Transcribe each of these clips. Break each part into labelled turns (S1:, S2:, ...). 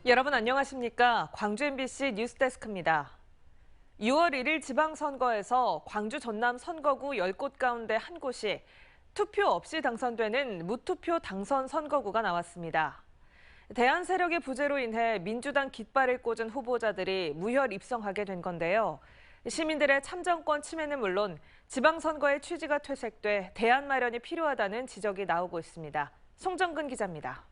S1: 여러분 안녕하십니까? 광주 MBC 뉴스데스크입니다. 6월 1일 지방선거에서 광주 전남 선거구 10곳 가운데 한 곳이 투표 없이 당선되는 무투표 당선 선거구가 나왔습니다. 대안 세력의 부재로 인해 민주당 깃발을 꽂은 후보자들이 무혈 입성하게 된 건데요. 시민들의 참정권 침해는 물론 지방선거의 취지가 퇴색돼 대안 마련이 필요하다는 지적이 나오고 있습니다. 송정근 기자입니다.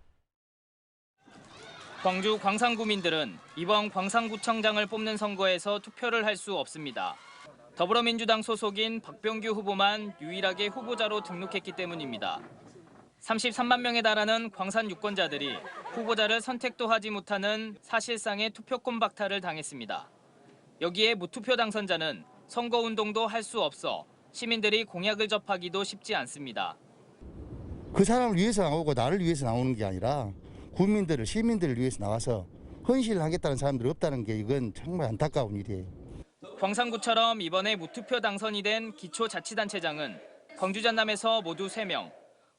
S2: 광주 광산구민들은 이번 광산구청장을 뽑는 선거에서 투표를 할 수 없습니다. 더불어민주당 소속인 박병규 후보만 유일하게 후보자로 등록했기 때문입니다. 33만 명에 달하는 광산 유권자들이 후보자를 선택도 하지 못하는 사실상의 투표권 박탈을 당했습니다. 여기에 무투표 당선자는 선거운동도 할 수 없어 시민들이 공약을 접하기도 쉽지 않습니다.
S3: 그 사람을 위해서 나오고 나를 위해서 나오는 게 아니라 국민들을, 시민들을 위해서 나와서 헌신을 하겠다는 사람들이 없다는 게 이건 정말 안타까운 일이에요.
S2: 광산구처럼 이번에 무투표 당선이 된 기초자치단체장은 광주 전남에서 모두 3명,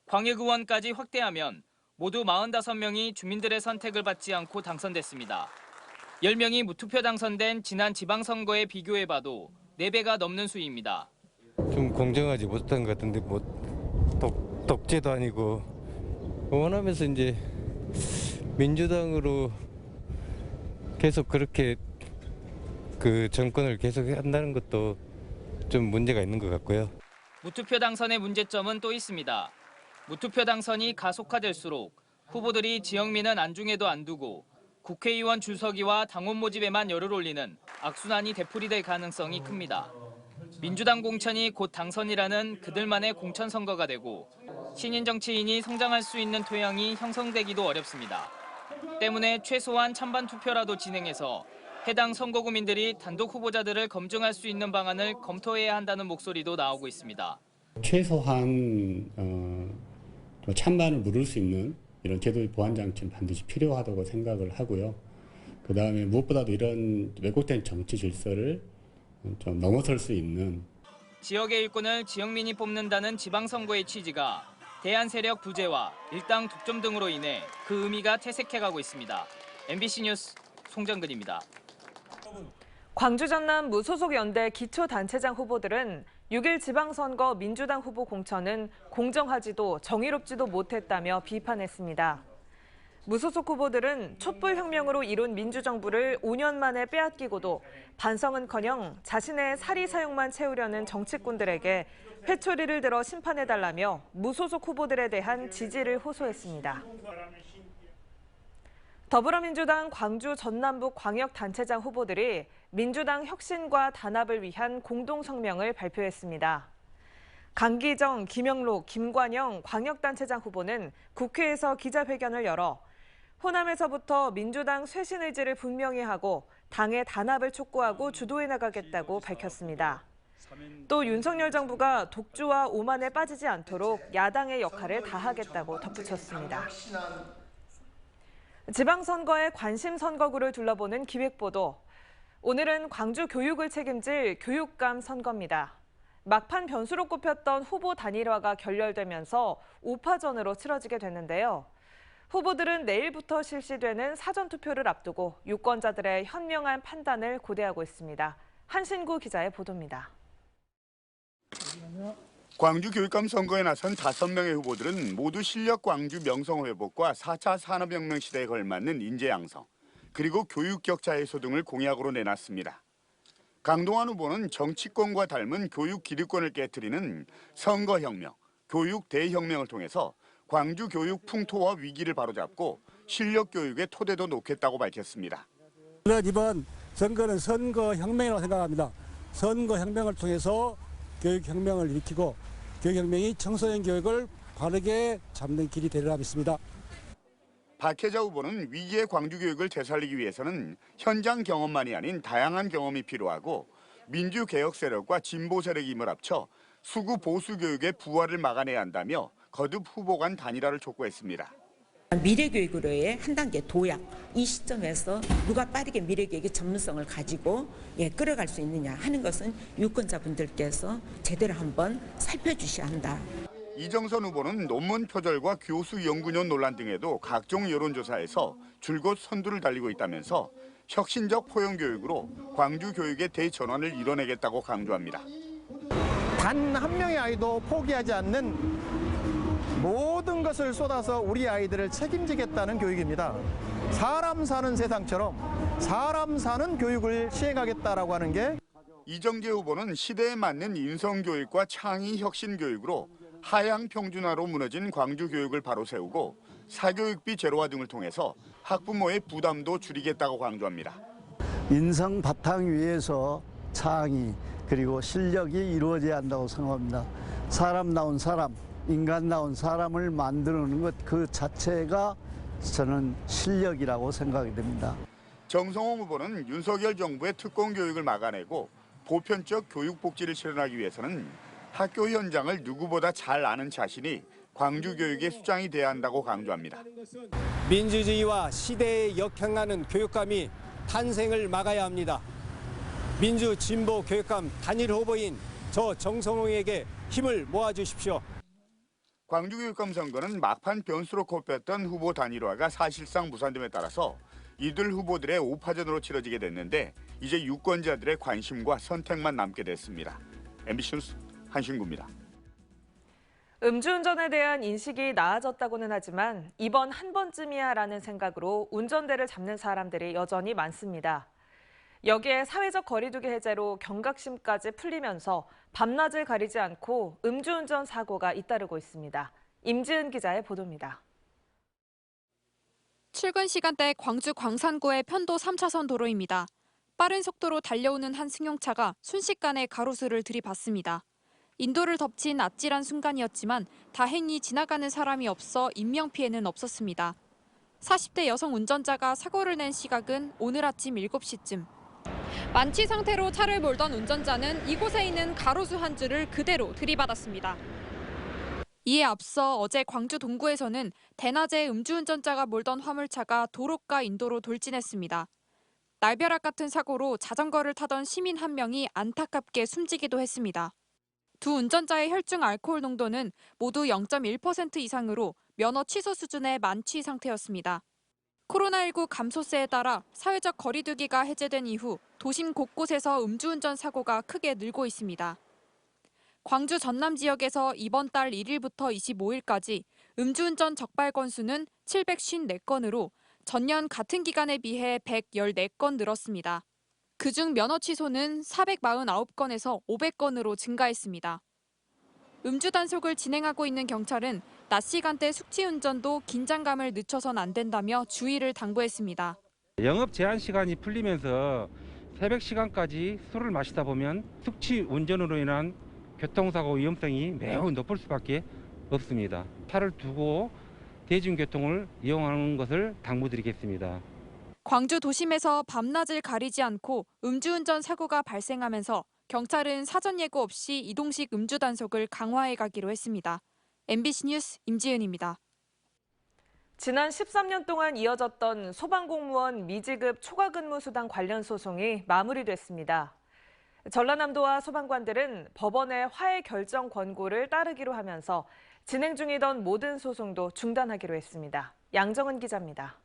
S2: 광역의원까지 확대하면 모두 45명이 주민들의 선택을 받지 않고 당선됐습니다. 10명이 무투표 당선된 지난 지방선거에 비교해봐도 4배가 넘는 수입니다.
S4: 좀 공정하지 못한 것 같은데 뭐 독재도 아니고 원하면서 이제 민주당으로 계속 그렇게 그 정권을 계속 한다는 것도 좀 문제가 있는 것 같고요.
S2: 무투표 당선의 문제점은 또 있습니다. 무투표 당선이 가속화될수록 후보들이 지역민은 안중에도 안 두고 국회의원 줄서기와 당원 모집에만 열을 올리는 악순환이 되풀이될 가능성이 큽니다. 민주당 공천이 곧 당선이라는 그들만의 공천 선거가 되고 신인 정치인이 성장할 수 있는 토양이 형성되기도 어렵습니다. 때문에 최소한 찬반 투표라도 진행해서 해당 선거구민들이 단독 후보자들을 검증할 수 있는 방안을 검토해야 한다는 목소리도 나오고 있습니다.
S5: 최소한 찬반을 물을 수 있는 이런 제도의 보완 장치는 반드시 필요하다고 생각을 하고요. 그다음에 무엇보다도 이런 왜곡된 정치 질서를 좀 넘어설 수 있는
S2: 지역의 일꾼을 지역민이 뽑는다는 지방선거의 취지가 대안 세력 부재와 일당 독점 등으로 인해 그 의미가 퇴색해가고 있습니다. MBC 뉴스 송정근입니다.
S1: 광주 전남 무소속 연대 기초단체장 후보들은 6일 지방선거 민주당 후보 공천은 공정하지도 정의롭지도 못했다며 비판했습니다. 무소속 후보들은 촛불혁명으로 이룬 민주정부를 5년 만에 빼앗기고도 반성은커녕 자신의 사리 사욕만 채우려는 정치꾼들에게 회초리를 들어 심판해달라며 무소속 후보들에 대한 지지를 호소했습니다. 더불어민주당 광주 전남북 광역단체장 후보들이 민주당 혁신과 단합을 위한 공동성명을 발표했습니다. 강기정, 김영록, 김관영 광역단체장 후보는 국회에서 기자회견을 열어 호남에서부터 민주당 쇄신 의지를 분명히 하고 당의 단합을 촉구하고 주도해 나가겠다고 밝혔습니다. 또 윤석열 정부가 독주와 오만에 빠지지 않도록 야당의 역할을 다하겠다고 덧붙였습니다. 지방선거의 관심 선거구를 둘러보는 기획보도. 오늘은 광주 교육을 책임질 교육감 선거입니다. 막판 변수로 꼽혔던 후보 단일화가 결렬되면서 5파전으로 치러지게 됐는데요. 후보들은 내일부터 실시되는 사전투표를 앞두고 유권자들의 현명한 판단을 고대하고 있습니다. 한신구 기자의 보도입니다.
S6: 광주 교육감 선거에 나선 5명의 후보들은 모두 실력 광주 명성 회복과 4차 산업혁명 시대에 걸맞는 인재 양성, 그리고 교육 격차 해소 등을 공약으로 내놨습니다. 강동원 후보는 정치권과 닮은 교육 기득권을 깨트리는 선거혁명, 교육 대혁명을 통해서 광주 교육 풍토와 위기를 바로잡고 실력 교육의 토대도 놓겠다고 밝혔습니다.
S7: 이번 선거는 선거혁명이라고 생각합니다. 선거혁명을 통해서 교육혁명을 일으키고 교육혁명이 청소년 교육을 바르게 잡는 길이 되리라 믿습니다.
S6: 박혜자 후보는 위기의 광주 교육을 되살리기 위해서는 현장 경험만이 아닌 다양한 경험이 필요하고 민주개혁 세력과 진보 세력이 힘을 합쳐 수구 보수 교육의 부활을 막아내야 한다며 거듭 후보 간 단일화를 촉구했습니다.
S8: 미래교육으로의 한 단계 도약, 이 시점에서 누가 빠르게 미래교육의 전문성을 가지고 끌어갈 수 있느냐 하는 것은 유권자분들께서 제대로 한번 살펴주셔야 한다.
S6: 이정선 후보는 논문 표절과 교수 연구년 논란 등에도 각종 여론조사에서 줄곧 선두를 달리고 있다면서 혁신적 포용교육으로 광주 교육의 대전환을 이뤄내겠다고 강조합니다.
S9: 단 한 명의 아이도 포기하지 않는 모든 것을 쏟아서 우리 아이들을 책임지겠다는 교육입니다. 사람 사는 세상처럼 사람 사는 교육을 시행하겠다라고 하는 게
S6: 이정재 후보는 시대에 맞는 인성교육과 창의 혁신교육으로 하향 평준화로 무너진 광주 교육을 바로 세우고 사교육비 제로화 등을 통해서 학부모의 부담도 줄이겠다고 강조합니다.
S10: 인성 바탕 위에서 창의 그리고 실력이 이루어져야 한다고 생각합니다. 사람다운 사람, 인간다운 사람을 만드는 것 그 자체가 저는 실력이라고 생각이 됩니다.
S6: 정성홍 후보는 윤석열 정부의 특공교육을 막아내고 보편적 교육복지를 실현하기 위해서는 학교 현장을 누구보다 잘 아는 자신이 광주 교육의 수장이 돼야 한다고 강조합니다.
S9: 민주주의와 시대에 역행하는 교육감이 탄생을 막아야 합니다. 민주 진보 교육감 단일 후보인 저 정성홍에게 힘을 모아주십시오.
S6: 광주 교육감 선거는 막판 변수로 꼽혔던 후보 단일화가 사실상 무산됨에 따라서 이들 후보들의 5파전으로 치러지게 됐는데 이제 유권자들의 관심과 선택만 남게 됐습니다. MBC 뉴스 한신구입니다.
S1: 음주운전에 대한 인식이 나아졌다고는 하지만 이번 한 번쯤이야라는 생각으로 운전대를 잡는 사람들이 여전히 많습니다. 여기에 사회적 거리두기 해제로 경각심까지 풀리면서 밤낮을 가리지 않고 음주운전 사고가 잇따르고 있습니다. 임지은 기자의 보도입니다.
S11: 출근 시간대 광주 광산구의 편도 3차선 도로입니다. 빠른 속도로 달려오는 한 승용차가 순식간에 가로수를 들이받습니다. 인도를 덮친 아찔한 순간이었지만 다행히 지나가는 사람이 없어 인명피해는 없었습니다. 40대 여성 운전자가 사고를 낸 시각은 오늘 아침 7시쯤. 만취 상태로 차를 몰던 운전자는 이곳에 있는 가로수 한 줄을 그대로 들이받았습니다. 이에 앞서 어제 광주 동구에서는 대낮에 음주운전자가 몰던 화물차가 도로가 인도로 돌진했습니다. 날벼락 같은 사고로 자전거를 타던 시민 한 명이 안타깝게 숨지기도 했습니다. 두 운전자의 혈중 알코올 농도는 모두 0.1% 이상으로 면허 취소 수준의 만취 상태였습니다. 코로나19 감소세에 따라 사회적 거리두기가 해제된 이후 도심 곳곳에서 음주운전 사고가 크게 늘고 있습니다. 광주 전남 지역에서 이번 달 1일부터 25일까지 음주운전 적발 건수는 754건으로 전년 같은 기간에 비해 114건 늘었습니다. 그중 면허 취소는 449건에서 500건으로 증가했습니다. 음주 단속을 진행하고 있는 경찰은 낮 시간대 숙취 운전도 긴장감을 늦춰선 안 된다며 주의를 당부했습니다.
S12: 영업 제한 시간이 풀리면서 새벽 시간까지 술을 마시다 보면 숙취 운전으로 인한 교통사고 위험성이 매우 높을 수밖에 없습니다. 차를 두고 대중교통을 이용하는 것을 당부드리겠습니다.
S11: 광주 도심에서 밤낮을 가리지 않고 음주운전 사고가 발생하면서 경찰은 사전 예고 없이 이동식 음주 단속을 강화해 가기로 했습니다. MBC 뉴스 임지은입니다.
S1: 지난 13년 동안 이어졌던 소방공무원 미지급 초과근무 수당 관련 소송이 마무리됐습니다. 전라남도와 소방관들은 법원의 화해 결정 권고를 따르기로 하면서 진행 중이던 모든 소송도 중단하기로 했습니다. 양정은 기자입니다.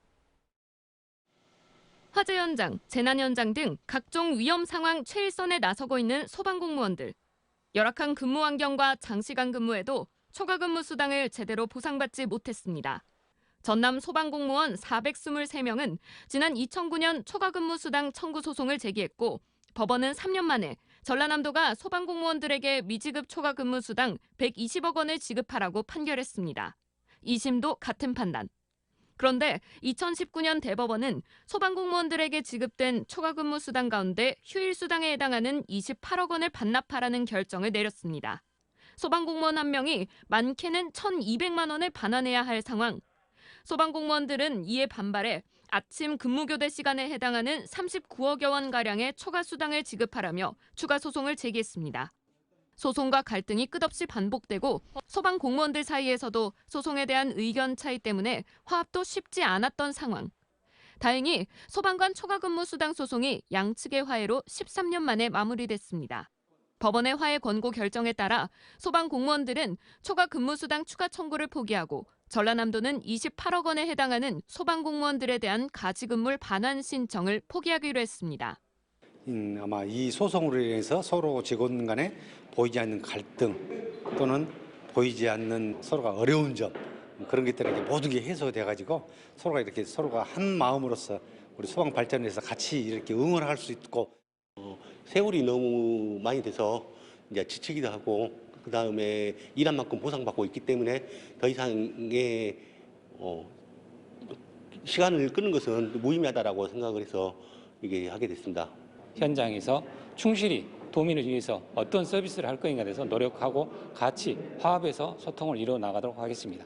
S13: 화재 현장, 재난 현장 등 각종 위험 상황 최일선에 나서고 있는 소방공무원들. 열악한 근무 환경과 장시간 근무에도 초과 근무 수당을 제대로 보상받지 못했습니다. 전남 소방공무원 423명은 지난 2009년 초과 근무 수당 청구 소송을 제기했고 법원은 3년 만에 전라남도가 소방공무원들에게 미지급 초과 근무 수당 120억 원을 지급하라고 판결했습니다. 2심도 같은 판단. 그런데 2019년 대법원은 소방공무원들에게 지급된 초과근무 수당 가운데 휴일 수당에 해당하는 28억 원을 반납하라는 결정을 내렸습니다. 소방공무원 한 명이 많게는 1,200만 원을 반환해야 할 상황. 소방공무원들은 이에 반발해 아침 근무교대 시간에 해당하는 39억여 원가량의 초과 수당을 지급하라며 추가 소송을 제기했습니다. 소송과 갈등이 끝없이 반복되고 소방공무원들 사이에서도 소송에 대한 의견 차이 때문에 화합도 쉽지 않았던 상황. 다행히 소방관 초과근무 수당 소송이 양측의 화해로 13년 만에 마무리됐습니다. 법원의 화해 권고 결정에 따라 소방 공무원들은 초과 근무수당 추가 청구를 포기하고 전라남도는 28억 원에 해당하는 소방 공무원들에 대한 가지근물 반환 신청을 포기하기로 했습니다.
S14: 아마 이 소송으로 인해서 서로 직원 간에 보이지 않는 갈등 또는 보이지 않는 서로가 어려운 점 그런 것들이 모든 게 해소돼가지고 서로가 한 마음으로서 우리 소방 발전을 위해서 같이 이렇게 응원할 수 있고
S15: 세월이 너무 많이 돼서 이제 지치기도 하고 그 다음에 일한 만큼 보상받고 있기 때문에 더 이상의 시간을 끄는 것은 무의미하다라고 생각을 해서 이게 하게 됐습니다.
S16: 현장에서 충실히 도민을 위해서 어떤 서비스를 할 것인가에 대해서 노력하고 같이 화합해서 소통을 이루어 나가도록 하겠습니다.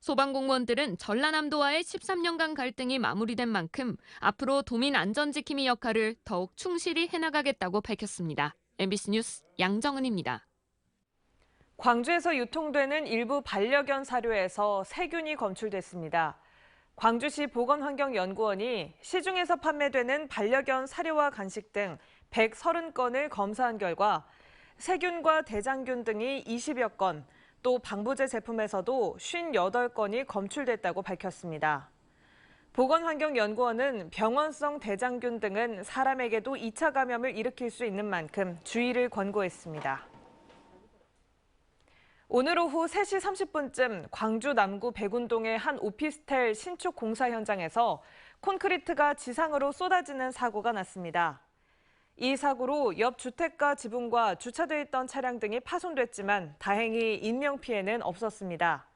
S13: 소방공무원들은 전라남도와의 13년간 갈등이 마무리된 만큼 앞으로 도민 안전지킴이 역할을 더욱 충실히 해나가겠다고 밝혔습니다. MBC 뉴스 양정은입니다.
S1: 광주에서 유통되는 일부 반려견 사료에서 세균이 검출됐습니다. 광주시 보건환경연구원이 시중에서 판매되는 반려견 사료와 간식 등 130건을 검사한 결과 세균과 대장균 등이 20여 건, 또 방부제 제품에서도 58건이 검출됐다고 밝혔습니다. 보건환경연구원은 병원성 대장균 등은 사람에게도 2차 감염을 일으킬 수 있는 만큼 주의를 권고했습니다. 오늘 오후 3시 30분쯤 광주 남구 백운동의 한 오피스텔 신축 공사 현장에서 콘크리트가 지상으로 쏟아지는 사고가 났습니다. 이 사고로 옆 주택가 지붕과 주차돼 있던 차량 등이 파손됐지만 다행히 인명피해는 없었습니다.